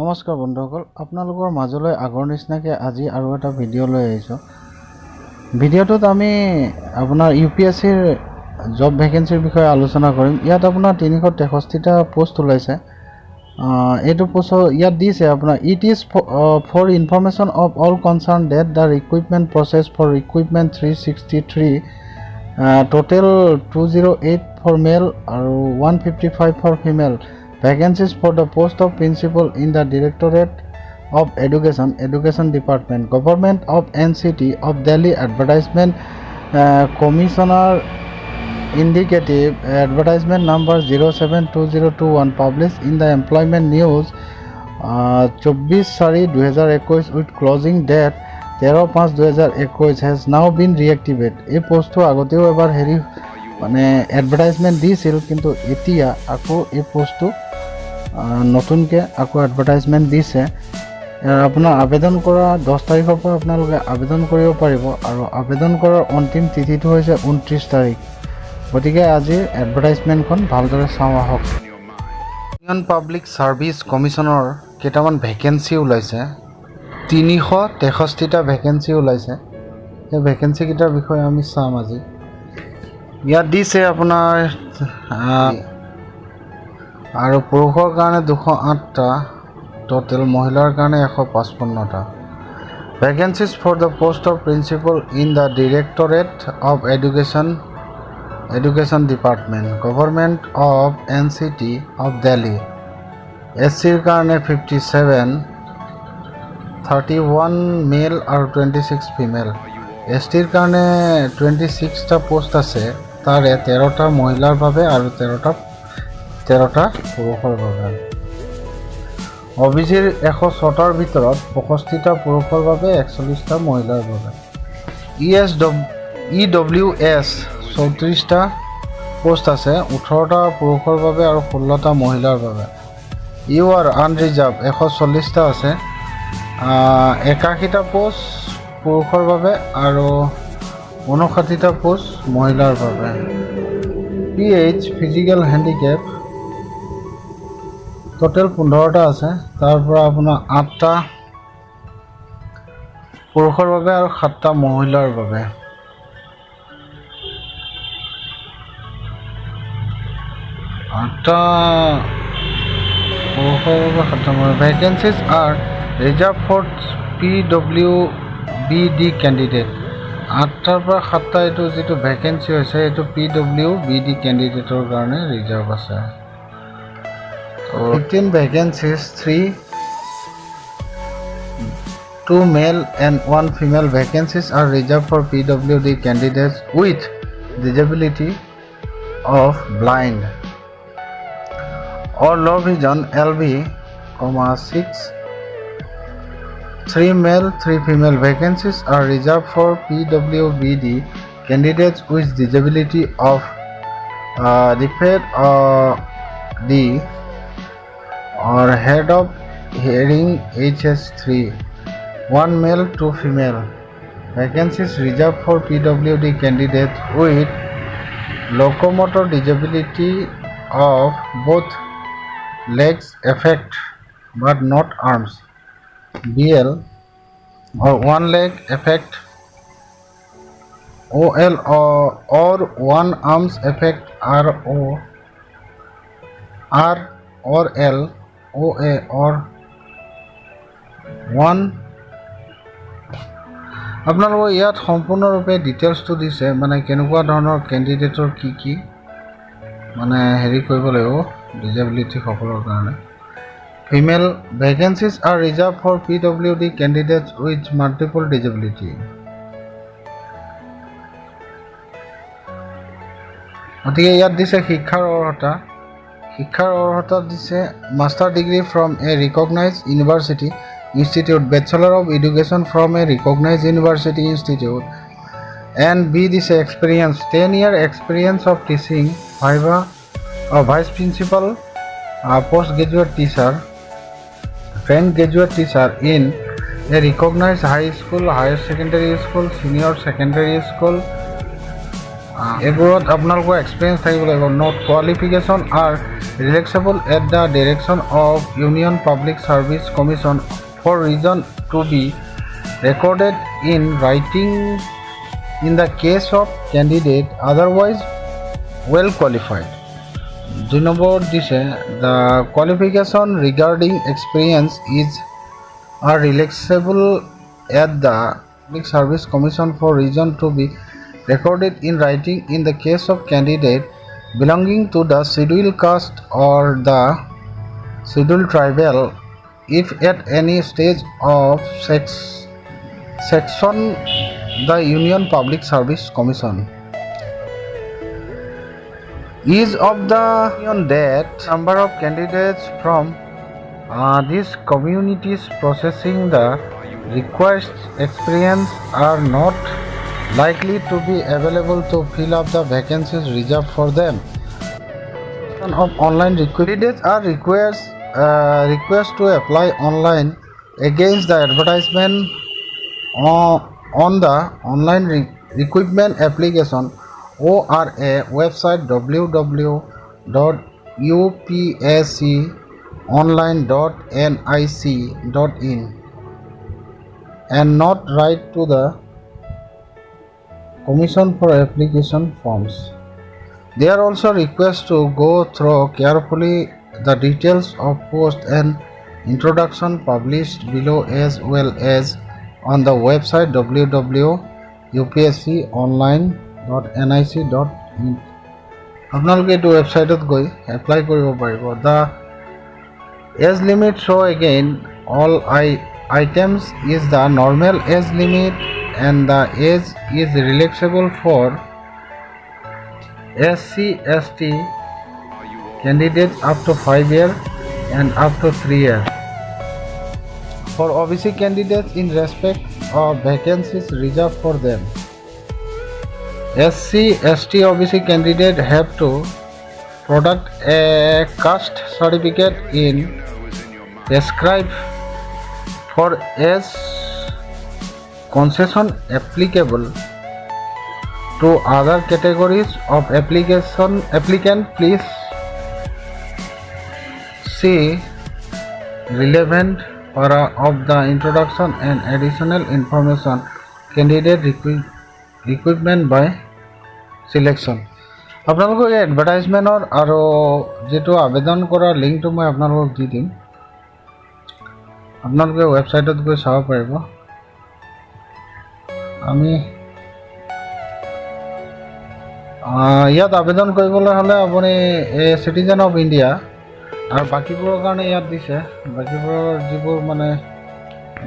নমস্কাৰ বন্ধুসকল, আপোনালোকৰ মাজলৈ আগৰ নিচিনাকৈ আজি আৰু এটা ভিডিঅ' লৈ আহিছোঁ। ভিডিঅ'টোত আমি আপোনাৰ UPSCৰ জব ভেকেঞ্চিৰ বিষয়ে আলোচনা কৰিম। ইয়াত আপোনাৰ 363টা পোষ্ট ওলাইছে। এইটো পোষ্ট ইয়াত দিছে আপোনাৰ it is for information of all concerned that the recruitment process for recruitment 363 total 208 for male আৰু 155 for female vacancies for the post of principal in the Directorate of Education Department, Government of NCT of Delhi. Advertisement Commissioner indicative advertisement number 072021 published in the Employment News 24/4/2021 with closing date 13/5/2021 has now been reactivated. এই পোষ্টটো আগতেও এবাৰ মানে advertisement দিছিল, কিন্তু এতিয়া আকৌ এই পোষ্টটো নতুনকৈ আকৌ এডভাৰটাইজমেণ্ট দিছে। আপোনাৰ আবেদন কৰা 10 তাৰিখৰ পৰা আপোনালোকে আবেদন কৰিব পাৰিব আৰু আবেদন কৰাৰ অন্তিম তিথিটো হৈছে 29 তাৰিখ। গতিকে আজি এডভাৰটাইজমেণ্টখন ভালদৰে চাওঁ আহক। ইউনিয়ন পাব্লিক ছাৰ্ভিচ কমিশ্যনৰ কেইটামান ভেকেঞ্চি ওলাইছে। 363টা ভেকেঞ্চি ওলাইছে। সেই ভেকেঞ্চিকেইটাৰ বিষয়ে আমি চাম আজি। ইয়াত দিছে আপোনাৰ আৰু পুৰুষৰ কাৰণে 208টা টোটেল, মহিলাৰ কাৰণে 155টা। Vacancies for the post of principal in the directorate of education department, government of NCT of Delhi. SCৰ কাৰণে 57, 31 মেল আৰু 26 ফিমেল। STৰ কাৰণে 26টা পোষ্ট আছে, তাৰে 13টা মহিলাৰ বাবে আৰু 13টা পুৰুষৰ বাবে। OBCৰ 106টাৰ ভিতৰত 65টা পুৰুষৰ বাবে, 41টা মহিলাৰ বাবে। EWS 34টা পোষ্ট আছে, 18টা পুৰুষৰ বাবে আৰু 16টা মহিলাৰ বাবে। UR আনৰিজাৰ্ভ 140টা আছে, 81টা পোষ্ট পুৰুষৰ বাবে আৰু 59টা পোষ্ট মহিলাৰ বাবে। PH ফিজিকেল হেণ্ডিকেপ টোটেল 15টা আছে, তাৰ পৰা আপোনাৰ 8টা পুৰুষৰ বাবে আৰু 7টা মহিলাৰ বাবে। Vacancies are reserved for PWBD candidate. 8টাৰ পৰা 7টা এইটো যিটো ভেকেঞ্চি হৈছে এইটো PWBD কেণ্ডিডেটৰ কাৰণে ৰিজাৰ্ভ আছে। 15 vacancies, 2 male and 1 female vacancies are reserved for PWD candidates with disability of blind or low vision LV, 6. 3 male, 3 female vacancies are reserved for PWBD candidates with disability of deafed D or head of hearing HS3. 1 male, 2 female vacancies reserved for PWD candidates with locomotor disability of both legs affect but not arms, BL, or 1 leg affect, OL, or 1 arms affect, RO, R or L, OA, or 1। আপোনালোকৰ ইয়াত সম্পূৰ্ণৰূপে ডিটেইলছটো দিছে, মানে কেনেকুৱা ধৰণৰ কেণ্ডিডেটৰ কি মানে কৰিব লাগিব ডিজেবিলিটিসকলৰ কাৰণে। Female vacancies are reserved for PWD candidates with multiple disability. গতিকে ইয়াত দিছে শিক্ষাৰ অৰ্হতা দিছে master degree from a recognised university institute, bachelor of education from a recognised university institute, and B দিছে experience 10 year experience of teaching, vice principal, post graduate teacher, train graduate teacher in a recognised high school, higher secondary school, senior secondary school এইবোৰত আপোনালোকৰ experience থাকিব লাগিব। Note qualification R relaxable at the direction of Union Public service commission for reason to be recorded in writing in the case of candidate otherwise well qualified. 2 নম্বৰত দিছে the qualification regarding experience is are relaxable at the public service commission for reason to be recorded in writing in the case of candidate belonging to the scheduled caste or the scheduled tribal if at any stage of section the Union Public Service Commission is of the union that number of candidates from these communities processing the request experience are not likely to be available to fill up the vacancies reserved for them. Of online candidates are request to apply online against the advertisement on the online recruitment application ORA website www.upsconline.nic.in and not write to the Commission for application forms. They are also requested to go through carefully the details of post and introduction published below as well as on the website www.upsconline.nic.in. আপোনালোকে এইটো ৱেবছাইটত গৈ apply কৰিব পাৰিব। The age limit show again all items is the normal age limit and the age is relaxable for SC/ST candidates up to 5 years and up to 3 years. For OBC candidates in respect of vacancies reserved for them. SC/ST OBC candidate have to product a caste certificate in prescribed for age concession applicable to other categories of applicant. Please see relevant para of the introduction and additional information candidate recruitment by selection. আপোনালোকক এই এডভাৰটাইজমেণ্টৰ আৰু যিটো আবেদন কৰাৰ লিংকটো মই আপোনালোকক দি দিম, আপোনালোকে ৱেবছাইটত গৈ চাব পাৰিব। আমি ইয়াত আবেদন কৰিবলৈ হ'লে আপুনি চিটিজেন অফ ইণ্ডিয়া আৰু বাকীবোৰৰ কাৰণে ইয়াত দিছে, বাকীবোৰৰ যিবোৰ মানে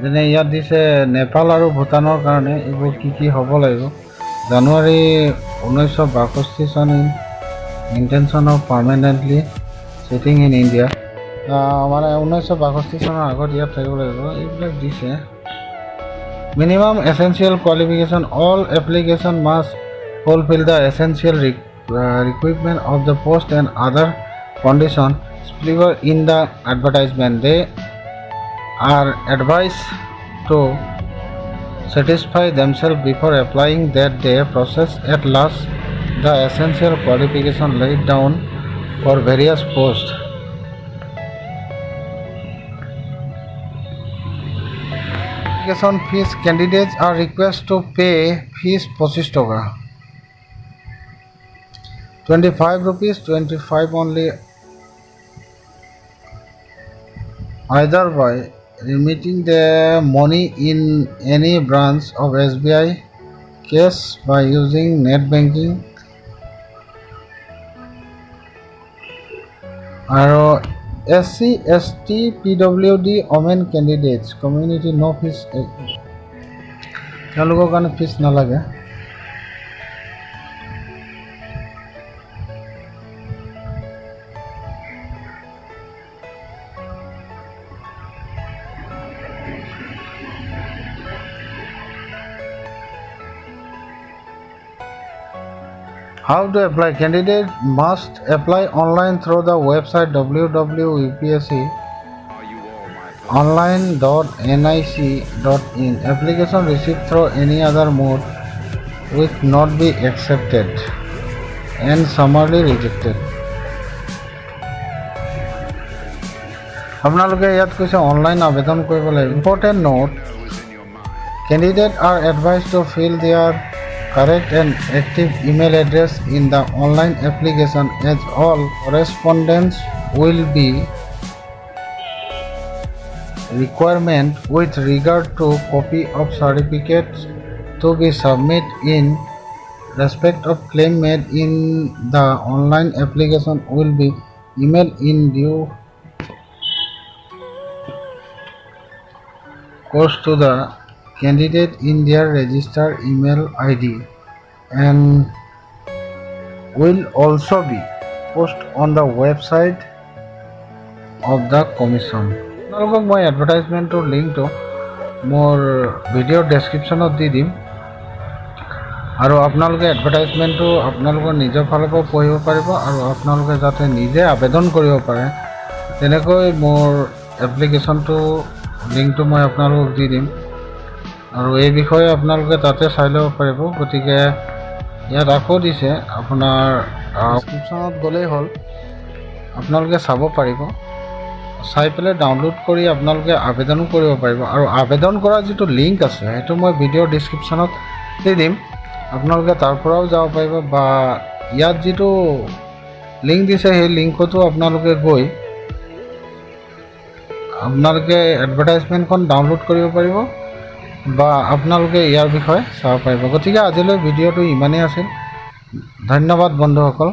যেনে ইয়াত দিছে নেপাল আৰু ভূটানৰ কাৰণে এইবোৰ কি হ'ব লাগিব। জানুৱাৰী 1962 চন intention of permanently cheating in India, মানে 1962 চনৰ আগত ইয়াত থাকিব লাগিব, এইবিলাক দিছে। Minimum essential qualification: all application must fulfill the essential requirement of the post and other conditions specified in the advertisement. They are advised to satisfy themselves before applying that they possess at last the essential qualification laid down for various posts. Application fees: candidates are requested to pay fees 25 taka, 25 rupees, 25 only, either by remitting the money in any branch of SBI, cash, by using net banking, or SC/ST PWD women candidates community no fees, তেওঁলোকৰ কাৰণে fees নালাগে। How to apply? Candidate must apply online through the website www.upsconline.nic.in. Application received through any other mode will not be accepted and summarily rejected. আপোনালোকে ইয়াত কৈছে online আবেদন কৰিবলৈ important note candidate are advised to fill their correct and active email address in the online application as all correspondence will be requirement with regard to copy of certificates to be submitted in respect of claim made in the online application will be emailed in due course to the candidate in their registered email ID and will also be posted on the website of the commission. আপোনালোকক মই এডভাৰটাইজমেণ্টৰ লিংকটো মোৰ ভিডিঅ'ৰ ডেছক্ৰিপশ্যনত দি দিম আৰু আপোনালোকে এডভাৰটাইজমেণ্টটো আপোনালোকৰ নিজৰ ফালৰ পৰা পঢ়িব পাৰিব আৰু আপোনালোকে যাতে নিজে আবেদন কৰিব পাৰে তেনেকৈ মোৰ এপ্লিকেশ্যনটো লিংকটো মই আপোনালোকক দি দিম আৰু এই বিষয়ে আপোনালোকে তাতে চাই ল'ব পাৰিব গতিকে ইয়াত আকৌ দিছে আপোনাৰ ডেছক্ৰিপশ্যনত গ'লেই হ'ল আপোনালোকে চাব পাৰিব চাই পেলাই ডাউনলোড কৰি আপোনালোকে আবেদনো কৰিব পাৰিব আৰু আবেদন কৰা যিটো লিংক আছে সেইটো মই ভিডিঅ'ৰ ডেছক্ৰিপশ্যনত দি দিম আপোনালোকে তাৰ পৰাও যাব পাৰিব বা ইয়াত যিটো লিংক দিছে সেই লিংকতো আপোনালোকে গৈ আপোনালোকে এডভাৰটাইজমেণ্টখন ডাউনলোড কৰিব পাৰিব বা আপোনালোকে ইয়াৰ বিষয়ে চাব পাৰিব গতিকে আজিলৈ ভিডিঅ'টো ইমানেই আছিল ধন্যবাদ বন্ধুসকল